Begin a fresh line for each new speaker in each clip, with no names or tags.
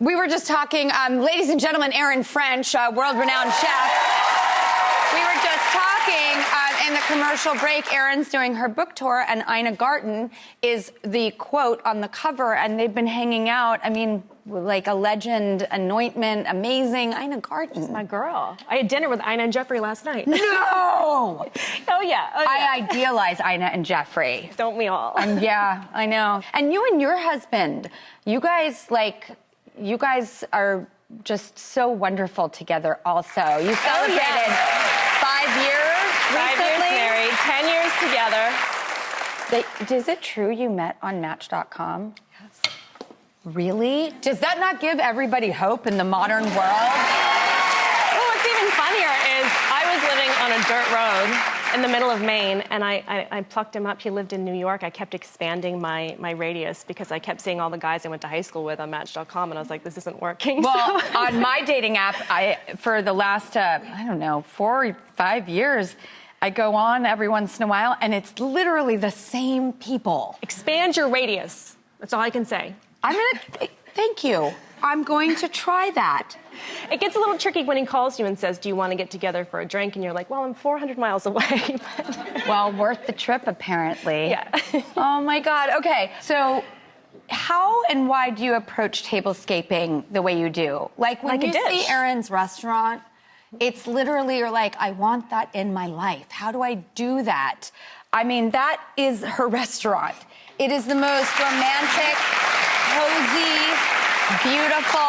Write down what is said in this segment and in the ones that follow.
We were just talking, ladies and gentlemen, Erin French, world-renowned chef. We were just talking in the commercial break. Erin's doing her book tour, and Ina Garten is the quote on the cover, and they've been hanging out. I mean, like a legend, anointment, amazing. Ina Garten.
She's my girl. I had dinner with Ina and Jeffrey last night.
No!
Oh, yeah.
I idealize Ina and Jeffrey.
Don't we all?
Yeah, I know. And you and your husband, you guys are just so wonderful together also. You celebrated 5 years recently?
5 years married, 10 years together.
Is it true you met on Match.com?
Yes.
Really? Does that not give everybody hope in the modern world?
Well, what's even funnier is I was living on a dirt road in the middle of Maine, and I plucked him up. He lived in New York. I kept expanding my radius because I kept seeing all the guys I went to high school with on Match.com, and I was like, this isn't working.
Well, on my dating app, for the last, 4 or 5 years, I go on every once in a while, and it's literally the same people.
Expand your radius. That's all I can say.
Thank you. I'm going to try that.
It gets a little tricky when he calls you and says, do you want to get together for a drink? And you're like, well, I'm 400 miles away.
Well, worth the trip, apparently.
Yeah.
Oh, my God. Okay, so how and why do you approach tablescaping the way you do? Like, when you see Erin's restaurant, it's literally, you're like, I want that in my life. How do I do that? I mean, that is her restaurant. It is the most romantic, cozy, beautiful.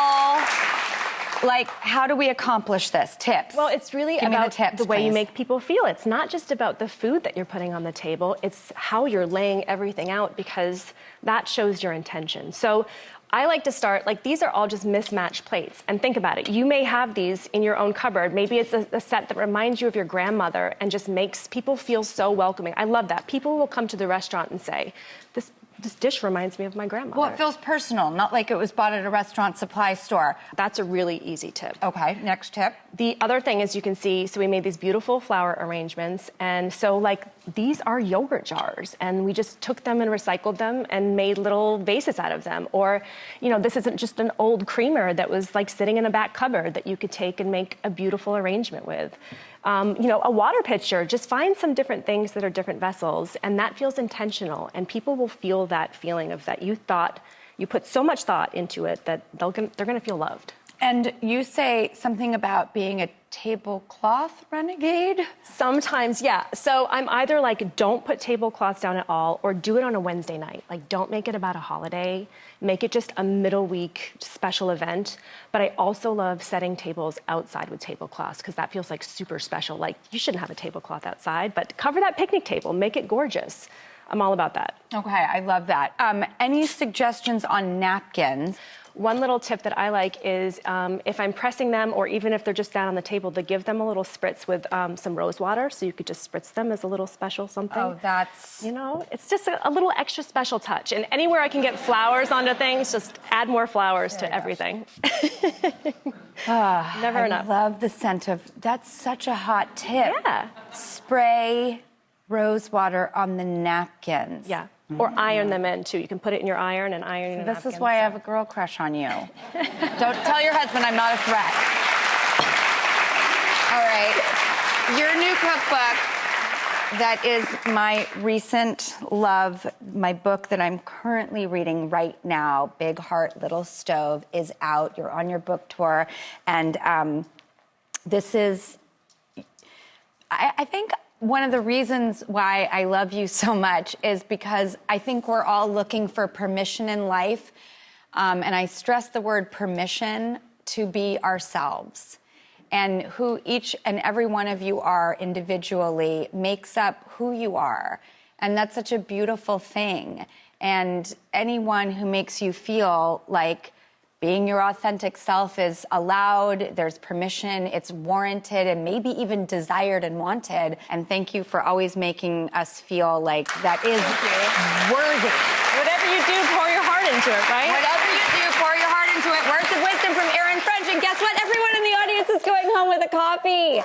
Like, how do we accomplish this? Tips.
Well, it's really about the way you make people feel. It's not just about the food that you're putting on the table. It's how you're laying everything out, because that shows your intention. So I like to start, like, these are all just mismatched plates. And think about it. You may have these in your own cupboard. Maybe it's a set that reminds you of your grandmother and just makes people feel so welcoming. I love that. People will come to the restaurant and say, this dish reminds me of my grandmother.
Well, it feels personal, not like it was bought at a restaurant supply store.
That's a really easy tip.
Okay, next tip.
The other thing is, you can see, so we made these beautiful flower arrangements. And so, like, these are yogurt jars. And we just took them and recycled them and made little vases out of them. Or, you know, this isn't just an old creamer that was, like, sitting in a back cupboard that you could take and make a beautiful arrangement with. You know, a water pitcher, just find some different things that are different vessels, and that feels intentional, and people will feel that feeling of that you put so much thought into it that they're gonna feel loved.
And you say something about being a tablecloth renegade?
Sometimes, yeah. So I'm either like, don't put tablecloths down at all, or do it on a Wednesday night. Like, don't make it about a holiday. Make it just a middle week special event. But I also love setting tables outside with tablecloths, because that feels like super special. Like, you shouldn't have a tablecloth outside, but cover that picnic table, make it gorgeous. I'm all about that.
Okay, I love that. Any suggestions on napkins?
One little tip that I like is if I'm pressing them, or even if they're just down on the table, to give them a little spritz with some rose water. So you could just spritz them as a little special something.
Oh, that's...
You know, it's just a little extra special touch. And anywhere I can get flowers onto things, just add more flowers to everything. Never enough.
I love the scent of... That's such a hot tip.
Yeah.
Spray rose water on the napkins.
Yeah. Or iron them in, too. You can put it in your iron and iron your napkins.
This is why I have a girl crush on you. Don't tell your husband I'm not a threat. All right. Your new cookbook, that is my recent love, my book that I'm currently reading right now, Big Heart, Little Stove, is out. You're on your book tour. And this is, I think... One of the reasons why I love you so much is because I think we're all looking for permission in life. And I stress the word permission to be ourselves. And who each and every one of you are individually makes up who you are. And that's such a beautiful thing. And anyone who makes you feel like being your authentic self is allowed, there's permission, it's warranted, and maybe even desired and wanted. And thank you for always making us feel like that is worthy.
Whatever you do, pour your heart into it, right?
Whatever you do, pour your heart into it. Words of wisdom from Erin French. And guess what? Everyone in the audience is going home with a copy.